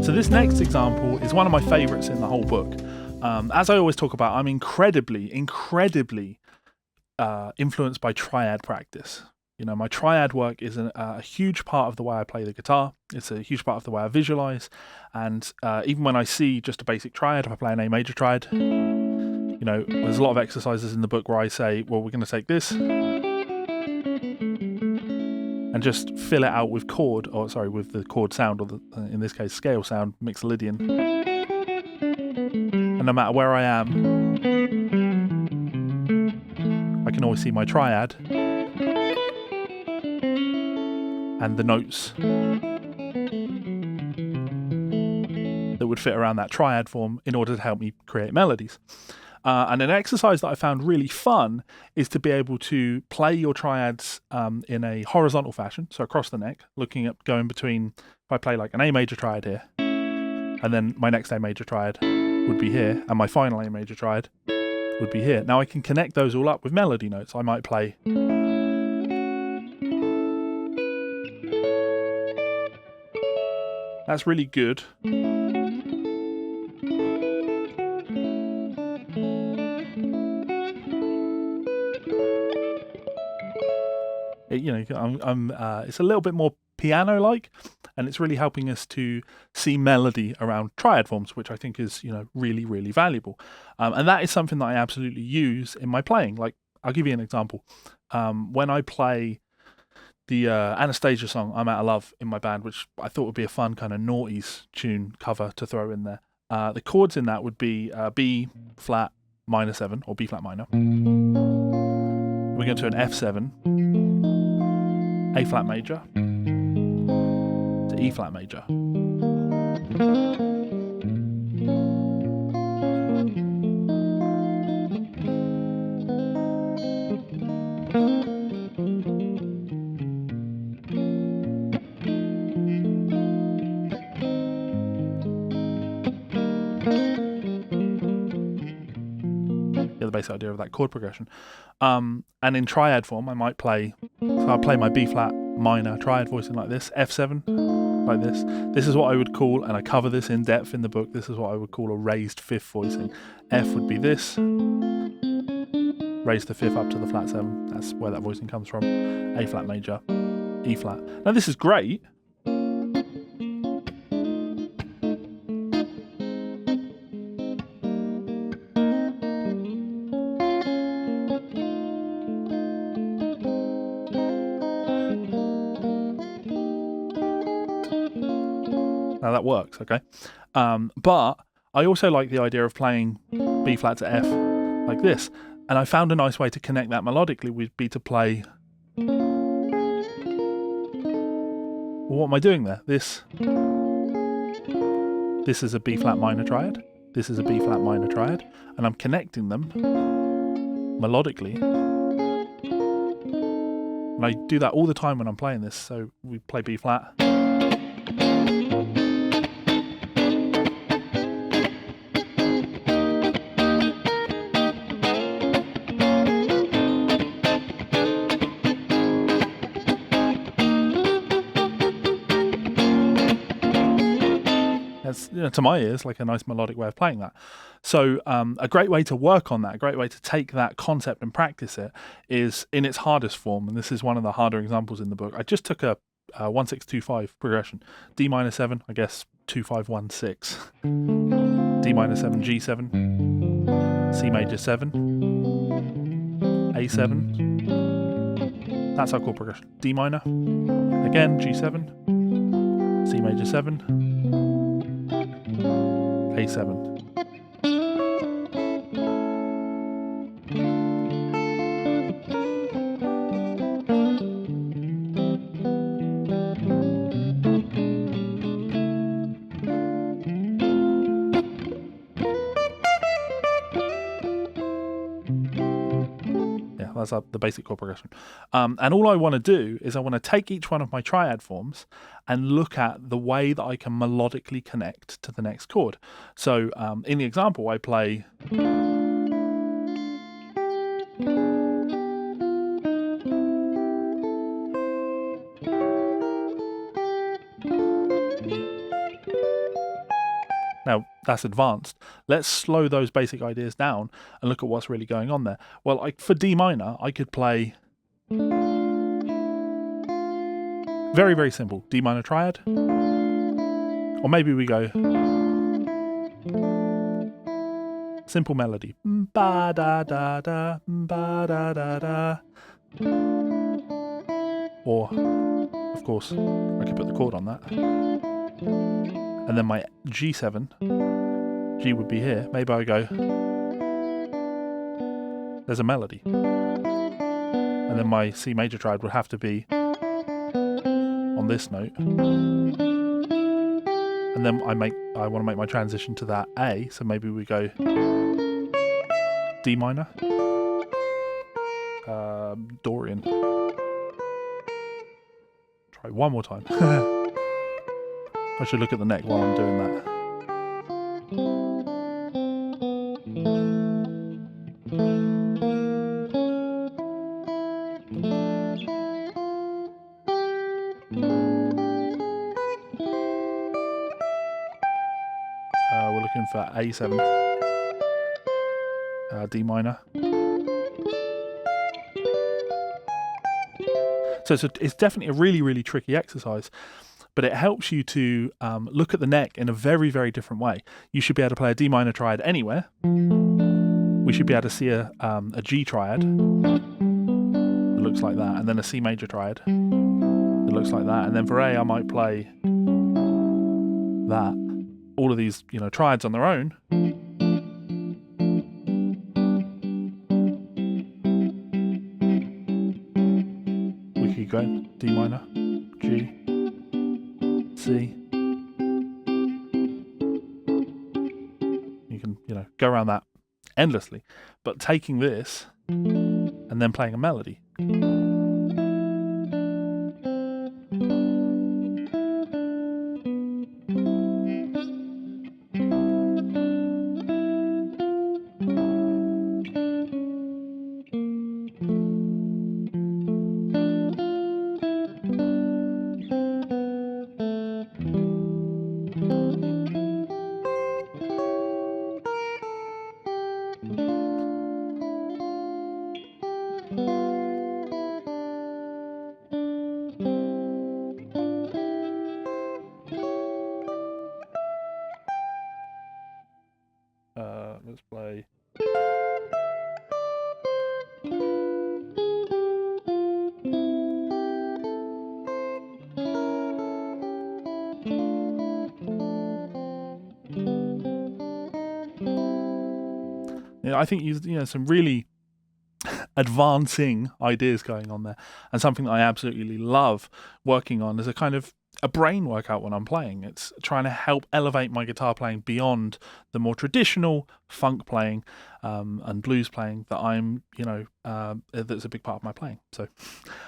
So this next example is one of my favourites in the whole book. As I always talk about, I'm incredibly influenced by triad practice. You know, my triad work is a huge part of the way I play the guitar. It's a huge part of the way I visualise. And even when I see just a basic triad, if I play an A major triad, you know, there's a lot of exercises in the book where I say, well, we're going to take this and just fill it out with with the chord sound, or in this case, scale sound, Mixolydian. And no matter where I am, I can always see my triad and the notes that would fit around that triad form in order to help me create melodies. And an exercise that I found really fun is to be able to play your triads in a horizontal fashion, so across the neck, going between, if I play like an A major triad here, and then my next A major triad would be here, and my final A major triad would be here. Now I can connect those all up with melody notes. I might play that's really good. It's a little bit more piano-like, and it's really helping us to see melody around triad forms, which I think is, really, really valuable. And that is something that I absolutely use in my playing. Like, I'll give you an example. When I play the Anastasia song, I'm Out of Love, in my band, which I thought would be a fun kind of noughties tune cover to throw in there. The chords in that would be B flat minor 7, or B flat minor. We go to an F7, A flat major, to E flat major. The basic idea of that chord progression. And in triad form, I might play, so I'll play my B flat minor triad voicing like this, F7 like this. This is what I would call, and I cover this in depth in the book, this is what I would call a raised fifth voicing. F would be this, raise the fifth up to the flat 7, that's where that voicing comes from. A flat major, E flat. Now this is great. Now that works, okay? But I also like the idea of playing B flat to F like this. And I found a nice way to connect that melodically would be to play... Well, what am I doing there? This is a B flat minor triad. This is a B flat minor triad. And I'm connecting them melodically. And I do that all the time when I'm playing this. So we play B flat. That's, to my ears, like a nice melodic way of playing that. So a great way to work on that, a great way to take that concept and practice it is in its hardest form. And this is one of the harder examples in the book. I just took a 1-6-2-5 progression. D minor 7, I guess 2-5-1-6. D minor 7, G7. C major 7. A7. That's our chord progression. D minor. Again, G7. C major 7. A7. that's the basic chord progression. And all I want to do is I want to take each one of my triad forms and look at the way that I can melodically connect to the next chord. So in the example, I play... Now, that's advanced. Let's slow those basic ideas down and look at what's really going on there. Well, for D minor, I could play... very, very simple. D minor triad. Or maybe we go... simple melody. Ba-da-da-da, ba-da-da-da. Or, of course, I could put the chord on that. And then my G7, G would be here. Maybe I go, there's a melody. And then my C major triad would have to be on this note. And then I want to make my transition to that A, so maybe we go D minor, Dorian. Try one more time. I should look at the neck while I'm doing that. We're looking for A7, D minor. So it's definitely a really, really tricky exercise. But it helps you to look at the neck in a very, very different way. You should be able to play a D minor triad anywhere. We should be able to see a G triad. It looks like that. And then a C major triad. It looks like that. And then for A, I might play that. All of these, triads on their own. We could go D minor, G, C. You can, go around that endlessly. But taking this and then playing a melody. Let's play. I think some really advancing ideas going on there, and something that I absolutely love working on as a kind of a brain workout when I'm playing. It's trying to help elevate my guitar playing beyond the more traditional funk playing and blues playing that I'm, that's a big part of my playing. So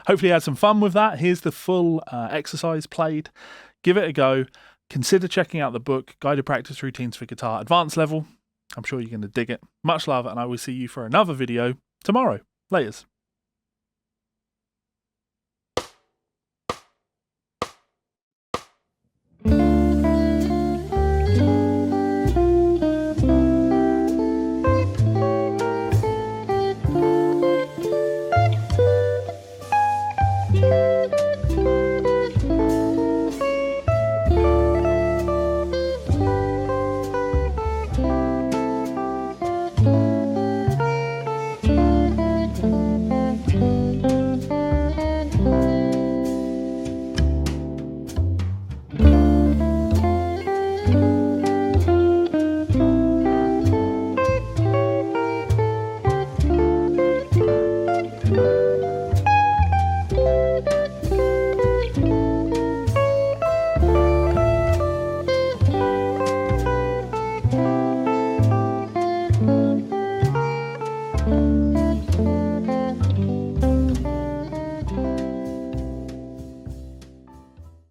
hopefully you had some fun with that. Here's the full exercise played. Give it a go. Consider checking out the book, Guided Practice Routines for Guitar Advanced Level. I'm sure you're going to dig it. Much love, and I will see you for another video tomorrow. Laters.